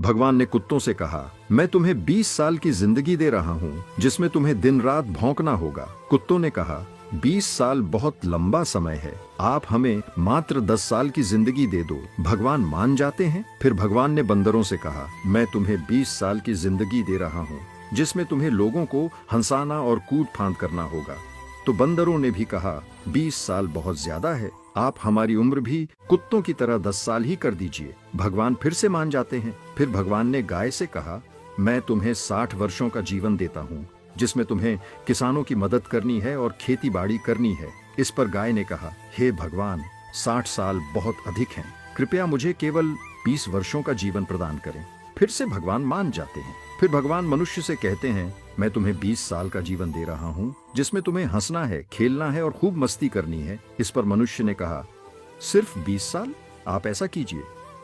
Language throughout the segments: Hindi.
भगवान ने कुत्तों से कहा, मैं तुम्हें 20 साल की जिंदगी दे रहा हूँ जिसमें तुम्हें दिन रात भौंकना होगा। कुत्तों ने कहा, 20 साल बहुत लंबा समय है, आप हमें मात्र 10 साल की जिंदगी दे दो। भगवान मान जाते हैं। फिर भगवान ने बंदरों से कहा, मैं तुम्हें 20 साल की जिंदगी दे रहा हूँ जिसमें तुम्हें लोगों को हंसाना और कूद फांद करना होगा। तो बंदरों ने भी कहा, 20 साल बहुत ज्यादा है, आप हमारी उम्र भी कुत्तों की तरह 10 साल ही कर दीजिए। भगवान फिर से मान जाते हैं। फिर भगवान ने गाय से कहा, मैं तुम्हें 60 वर्षों का जीवन देता हूँ जिसमें तुम्हें किसानों की मदद करनी है और खेती बाड़ी करनी है। इस पर गाय ने कहा, हे भगवान, 60 साल बहुत अधिक हैं, कृपया मुझे केवल 20 वर्षों का जीवन प्रदान करें। फिर से भगवान मान जाते हैं। फिर भगवान मनुष्य से कहते हैं, मैं तुम्हें 20 साल का जीवन दे रहा हूँ जिसमें तुम्हें हंसना है, खेलना है और खूब मस्ती करनी है। इस पर मनुष्य ने कहा, सिर्फ 20 साल? आप ऐसा कीजिए,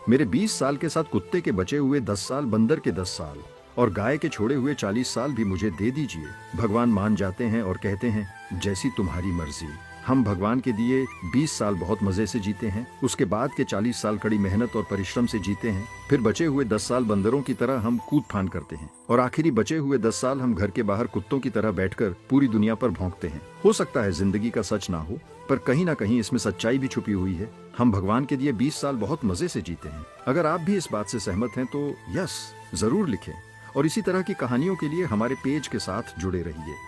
मेरे 20 साल के साथ कुत्ते के बचे हुए 10 साल, बंदर के 10 साल और गाय के छोड़े हुए 40 साल भी मुझे दे दीजिए। भगवान मान जाते हैं और कहते हैं, जैसी तुम्हारी मर्जी। हम भगवान के दिए 20 साल बहुत मजे से जीते हैं, उसके बाद के 40 साल कड़ी मेहनत और परिश्रम से जीते हैं, फिर बचे हुए 10 साल बंदरों की तरह हम कूद फान करते हैं और आखिरी बचे हुए 10 साल हम घर के बाहर कुत्तों की तरह बैठकर पूरी दुनिया पर भौंकते हैं। हो सकता है जिंदगी का सच ना हो, पर कहीं ना कहीं इसमें सच्चाई भी छुपी हुई है। हम भगवान के दिए 20 साल बहुत मजे से जीते हैं। अगर आप भी इस बात से सहमत हैं तो यस जरूर लिखें और इसी तरह की कहानियों के लिए हमारे पेज के साथ जुड़े रहिए।